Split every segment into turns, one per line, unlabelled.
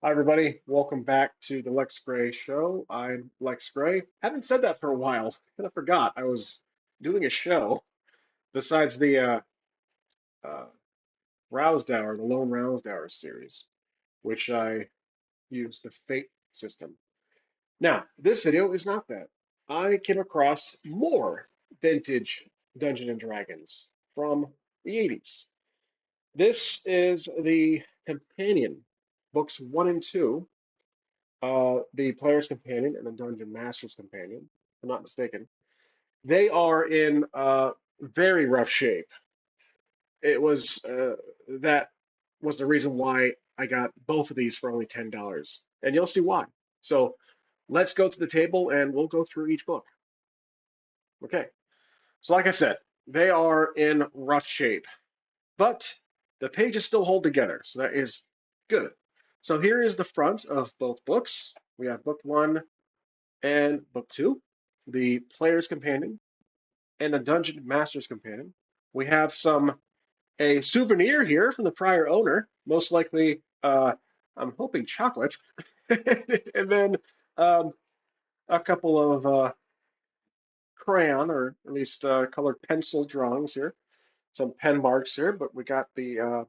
Hi, everybody. Welcome back to the Lex Gray Show. I'm Lex Gray. Haven't said that for a while. Kind of forgot I was doing a show besides the uh, Rousdower, the Lone Rousdower series, which I use the Fate system. Now, this video is not that. I came across more vintage Dungeons and Dragons from the 80s. This is the companion, books 1 and 2, the Player's Companion and the Dungeon Master's Companion, if I'm not mistaken. They are in very rough shape. It was that was the reason why I got both of these for only $10, and you'll see why. So let's go to the table and we'll go through each book. Okay. So like I said, they are in rough shape, but the pages still hold together, so that is good. So here is the front of both books. We have book one and book two, the Player's Companion and the Dungeon Master's Companion. We have a souvenir here from the prior owner, most likely, I'm hoping chocolate, and then um, a couple of crayon or at least colored pencil drawings here, some pen marks here, but we got the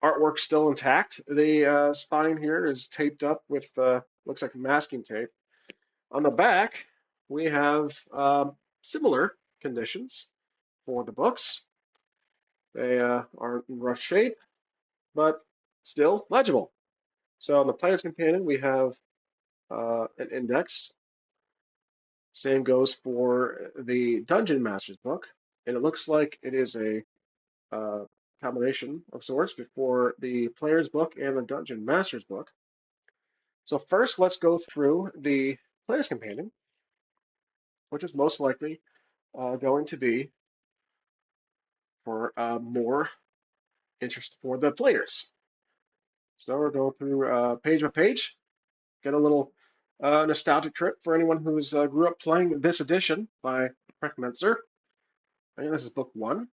artwork still intact. The spine here is taped up with looks like masking tape. On the back, we have similar conditions for the books. They are in rough shape, but still legible. So on the Player's Companion, we have an index. Same goes for the Dungeon Master's book, and it looks like it is a uh, combination of sorts before the Player's book and the Dungeon Master's book. So first, let's go through the Player's Companion, which is most likely going to be for more interest for the players. So we're going through page by page, get a little nostalgic trip for anyone who's grew up playing this edition by Frank Mentzer. And this is book one.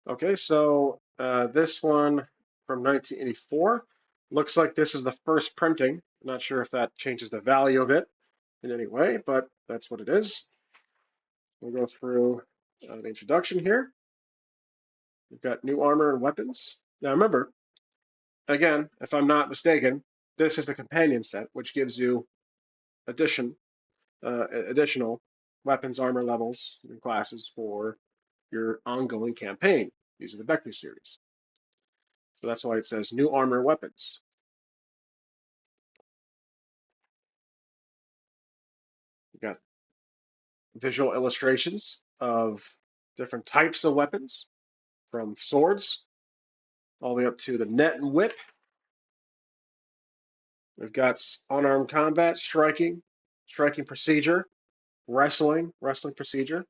Okay, so this one from 1984 looks like this is the first printing. I'm not sure if that changes the value of it in any way, but that's what it is. We'll go through the introduction here. We've got new armor and weapons. Now remember, again, if I'm not mistaken, this is the companion set, which gives you addition additional weapons, armor levels, and classes for your ongoing campaign using the Beckley series. So that's why it says new armor and weapons. You've got visual illustrations of different types of weapons, from swords all the way up to the net and whip. We've got unarmed combat, striking procedure, wrestling procedure,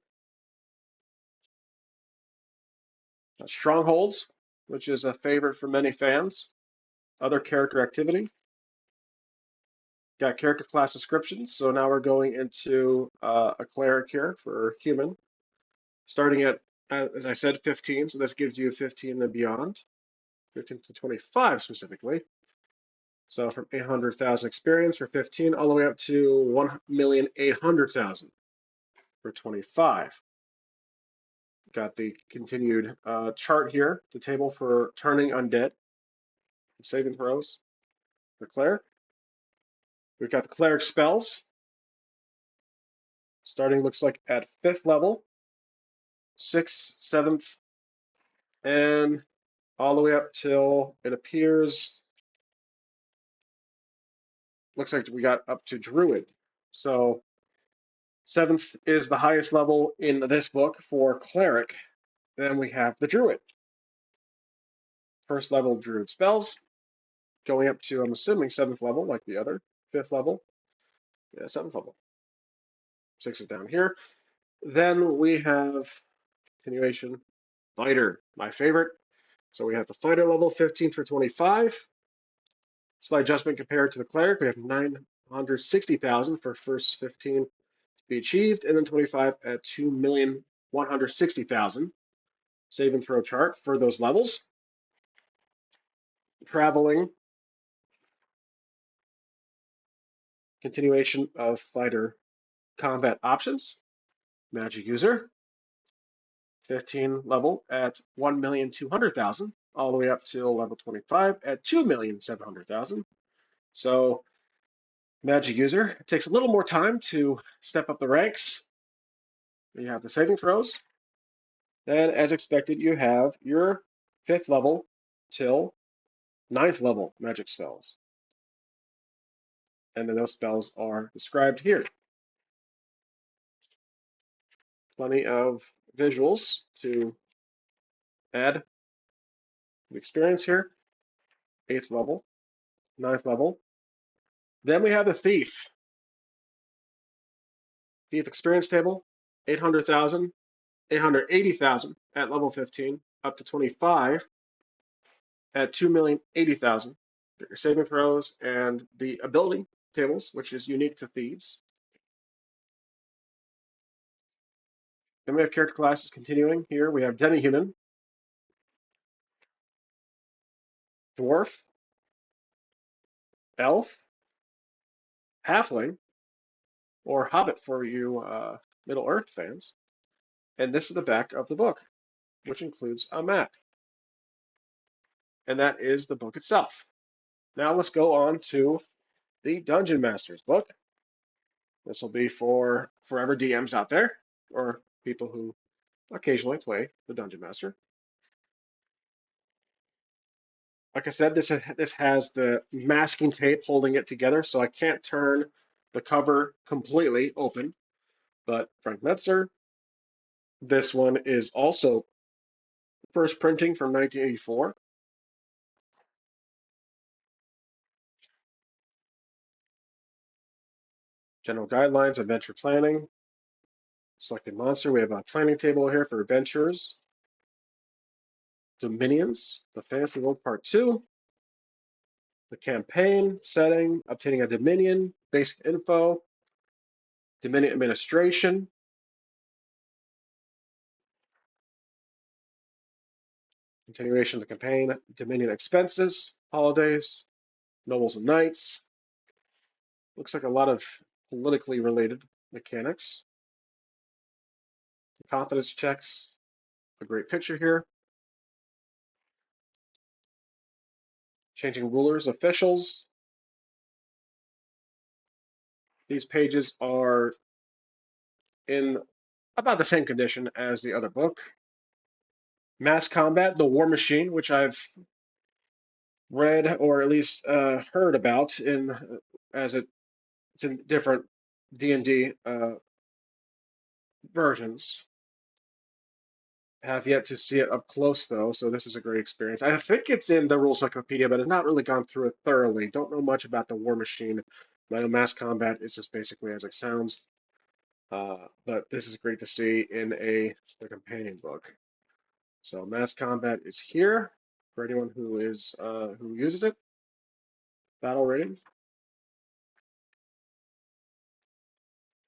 strongholds, which is a favorite for many fans, other character activity. Got character class descriptions. So now we're going into a cleric here for human, starting at, as I said, 15. So this gives you 15 and beyond, 15 to 25 specifically. So from 800,000 experience for 15 all the way up to 1,800,000 for 25. Got the continued chart here, the table for turning undead, saving throws for cleric. We've got the cleric spells, starting looks like at 5th level, 6th, 7th, and all the way up till it appears, looks like we got up to druid. So 7th is the highest level in this book for cleric. Then we have the druid. 1st level druid spells, going up to, I'm assuming, 7th level like the other, 5th level, yeah, 7th level. 6 is down here. Then we have continuation, fighter, my favorite. So we have the fighter level, 15 through 25. Slight adjustment compared to the cleric. We have 960,000 for first 15 to be achieved, and then 25 at 2,160,000. Save and throw chart for those levels. traveling, continuation of fighter combat options, magic user, 15 level at 1,200,000, all the way up to level 25 at 2,700,000. So magic user, it takes a little more time to step up the ranks. You have the saving throws. Then, as expected, you have your 5th level till 9th level magic spells. And then those spells are described here. Plenty of visuals to add the experience here. 8th level, 9th level. Then we have the Thief. Thief experience table, 800,000, 880,000 at level 15, up to 25 at 2,080,000. Your saving throws and the ability tables, which is unique to thieves. Then we have character classes continuing here. We have demi-human, dwarf, elf, halfling, or hobbit for you Middle Earth fans. And this is the back of the book, which includes a map. And that is the book itself. Now let's go on to the Dungeon Master's book. This will be for forever DMs out there, or people who occasionally play the Dungeon Master. Like I said, this has the masking tape holding it together, so I can't turn the cover completely open. But Frank Mentzer, this one is also first printing from 1984. General guidelines, adventure planning, selected monster. We have a planning table here for adventures. Dominions, the Fantasy World Part 2. The campaign setting, obtaining a Dominion, basic info, Dominion administration, continuation of the campaign, Dominion expenses, holidays, nobles and knights. Looks like a lot of politically related mechanics. Confidence checks, a great picture here. Changing rulers, officials. These pages are in about the same condition as the other book. Mass Combat, the War Machine, which I've read or at least heard about as it's in different D&D versions. Have yet to see it up close though, so this is a great experience. I think it's in the Rules Encyclopedia, but I've not really gone through it thoroughly. Don't know much about the War Machine. I know Mass Combat is just basically as it sounds, but this is great to see in the companion book. So Mass Combat is here for anyone who uses it. Battle rating,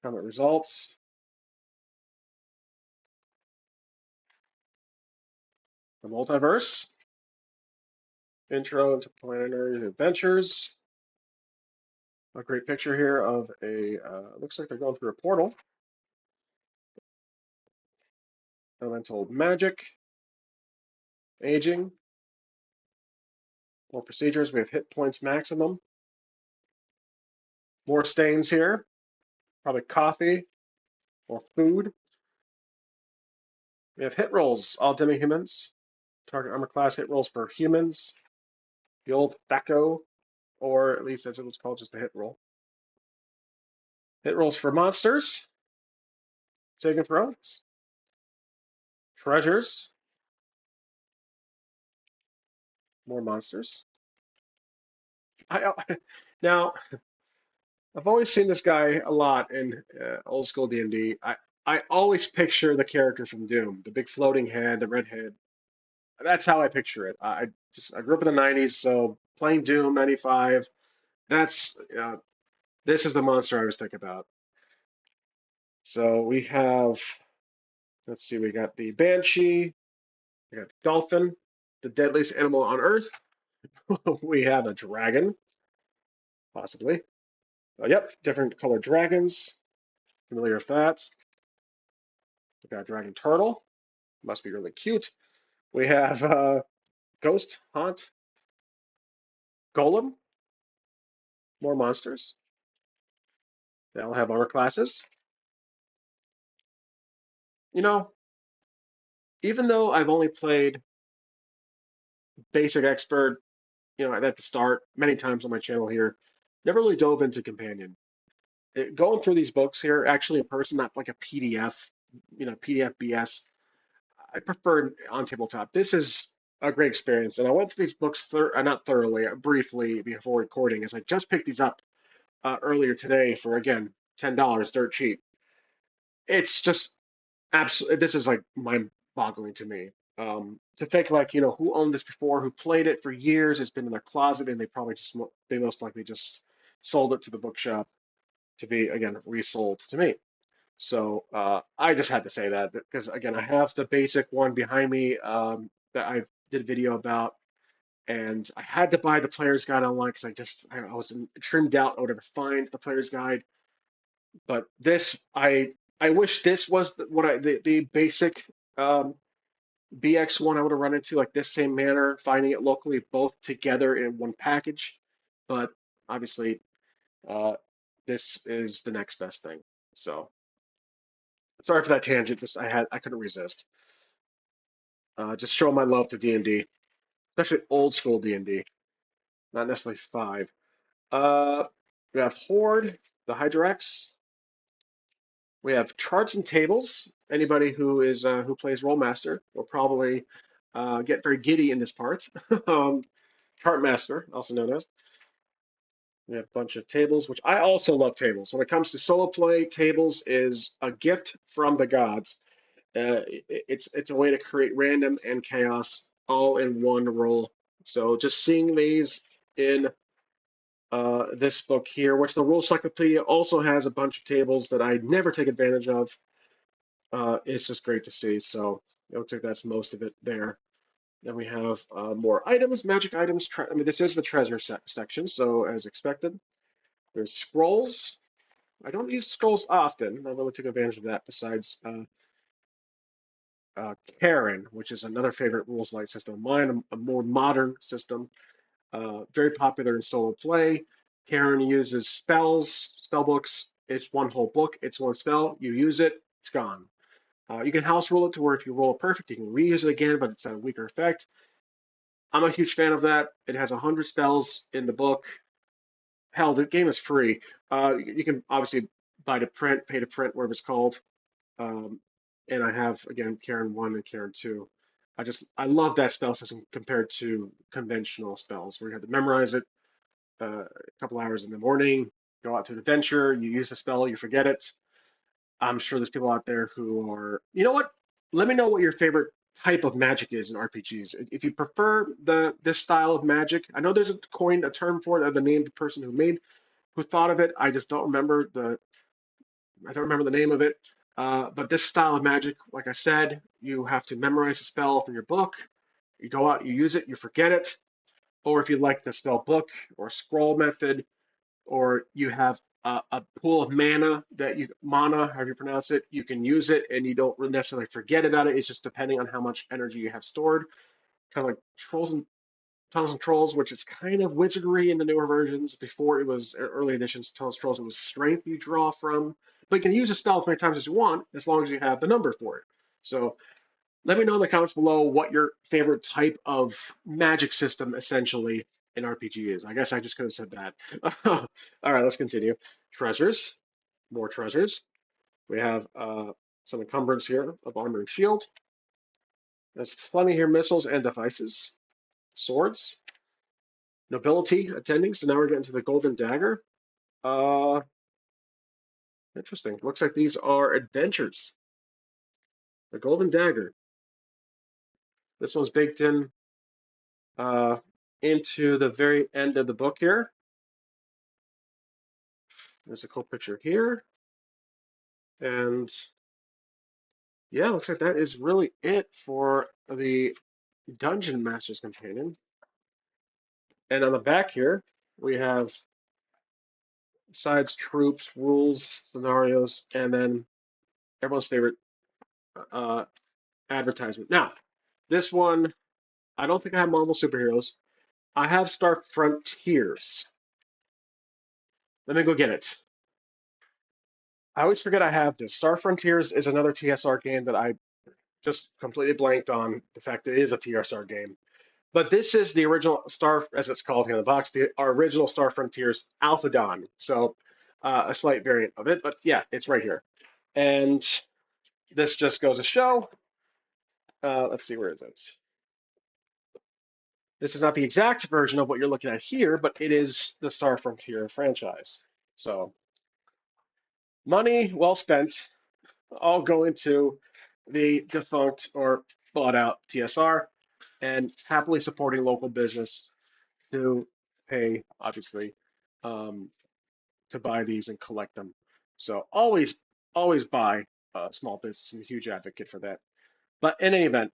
combat results, the multiverse, intro into planetary adventures. A great picture here of looks like they're going through a portal. Elemental magic, aging, more procedures. We have hit points maximum. More stains here, probably coffee or food. We have hit rolls, all demi-humans. Target armor class hit rolls for humans. The old THAC0, or at least as it was called, just a hit roll. Hit rolls for monsters. Saving throws. Treasures. More monsters. I, now, I've always seen this guy a lot in old school D&D. I always picture the character from Doom, the big floating head, the red head. That's how I picture it. I grew up in the 90s, so playing Doom 95, that's this is the monster I was thinking about. So we have, let's see, we got the Banshee, we got the Dolphin, the deadliest animal on Earth, We have a dragon, possibly. Yep, different colored dragons. Familiar with that. We got a dragon turtle. Must be really cute. We have ghost, haunt, golem, more monsters. They all have armor classes. You know, even though I've only played basic expert, at the start many times on my channel here, never really dove into companion. Going through these books here, actually in person, not like a PDF, PDF BS. I prefer on tabletop. This is a great experience, and I went through these books not thoroughly, briefly before recording, as I just picked these up earlier today for again $10, dirt cheap. It's just absolutely. This is like mind-boggling to me. To think like who owned this before, who played it for years, it's been in their closet, and they most likely just sold it to the bookshop to be again resold to me. So I just had to say that because again I have the basic one behind me that I did a video about, and I had to buy the player's guide online because I was in extreme doubt I would ever find the player's guide. But this I wish this was the basic um, BX one I would have run into like this same manner, finding it locally, both together in one package. But obviously, uh, this is the next best thing. So sorry for that tangent. Just I couldn't resist. Just showing my love to D&D, especially old school D&D, not necessarily five. Uh, we have Horde, the Hydrax. We have charts and tables. Anybody who plays Rollmaster will probably get very giddy in this part. um, Chart Master, also known as. We have a bunch of tables, which I also love tables. When it comes to solo play, tables is a gift from the gods. It's a way to create random and chaos all in one roll. So just seeing these in this book here, which the Rule Cyclopedia also has a bunch of tables that I never take advantage of. It's just great to see. So it looks like that's most of it there. Then we have more items, magic items. I mean, this is the treasure section, so as expected. There's scrolls. I don't use scrolls often. I really took advantage of that besides Karen, which is another favorite rules light system of mine, a more modern system, very popular in solo play. Karen uses spells, spell books. It's one whole book. It's one spell. You use it, it's gone. You can house rule it to where if you roll it perfect, you can reuse it again, but it's a weaker effect. I'm a huge fan of that. It has 100 spells in the book. Hell, the game is free. You can obviously buy to print, pay to print, whatever it's called. Um, and I have again Karen 1 and Karen 2. I love that spell system compared to conventional spells where you have to memorize it a couple hours in the morning, go out to an adventure, you use the spell, you forget it. I'm sure there's people out there who are, you know what? Let me know what your favorite type of magic is in RPGs. If you prefer this style of magic, I know there's a term for it, or the name of the person who thought of it. I don't remember the name of it. But this style of magic, like I said, you have to memorize a spell from your book. You go out, you use it, you forget it. Or if you like the spell book or scroll method, or you have a pool of mana, however you pronounce it, you can use it and you don't necessarily forget about it. It's just depending on how much energy you have stored. Kind of like Tunnels and Trolls, which is kind of wizardry in the newer versions. Before it was early editions, Tunnels and Trolls, it was strength you draw from. But you can use a spell as many times as you want, as long as you have the number for it. So let me know in the comments below what your favorite type of magic system essentially in RPG is. I guess I just could have said that. All right, let's continue. Treasures, more treasures. We have some encumbrance here of armor and shield. There's plenty here, missiles and devices. Swords, nobility attending. So now we're getting to the golden dagger. Uh, Interesting. Looks like these are adventures. The golden dagger. This one's baked in uh, into the very end of the book here. There's a cool picture here. And yeah, looks like that is really it for the Dungeon Master's Companion. And on the back here, we have sides, troops, rules, scenarios, and then everyone's favorite uh, advertisement. Now, this one, I don't think I have Marvel superheroes. I have Star Frontiers. Let me go get it. I always forget I have this. Star Frontiers is another TSR game that I just completely blanked on the fact that it is a TSR game. But this is the original Star, as it's called here in the box, our original Star Frontiers Alpha Dawn. So a slight variant of it, but yeah, it's right here. And this just goes to show. Let's see, where is it? This is not the exact version of what you're looking at here, but it is the Star Frontier franchise. So money well spent, all going to the defunct or bought out TSR and happily supporting local business to pay, obviously, um, to buy these and collect them. So always buy small business. I'm a huge advocate for that. But in any event,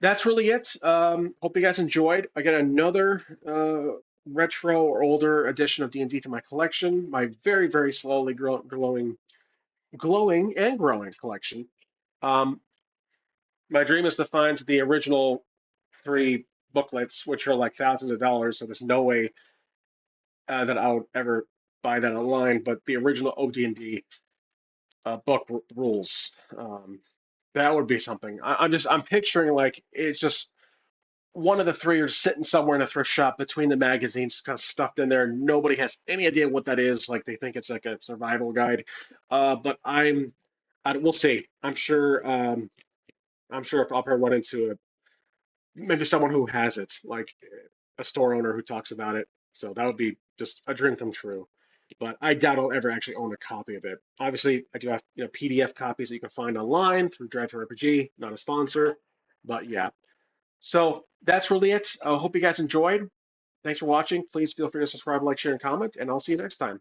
that's really it. Hope you guys enjoyed. Again, another retro or older edition of D&D to my collection. My very slowly glowing and growing collection. Um, my dream is to find the original three booklets, which are like thousands of dollars. So there's no way that I would ever buy that online. But the original OD&D book rules. That would be something. I'm picturing like it's just one of the three are sitting somewhere in a thrift shop between the magazines, kind of stuffed in there. Nobody has any idea what that is. Like they think it's like a survival guide. But we'll see. I'm sure if I'll probably run into maybe someone who has it, like a store owner who talks about it. So that would be just a dream come true. But I doubt I'll ever actually own a copy of it. Obviously, I do have PDF copies that you can find online through Drive to RPG, not a sponsor, but yeah. So that's really it. I hope you guys enjoyed. Thanks for watching. Please feel free to subscribe, like, share, and comment, and I'll see you next time.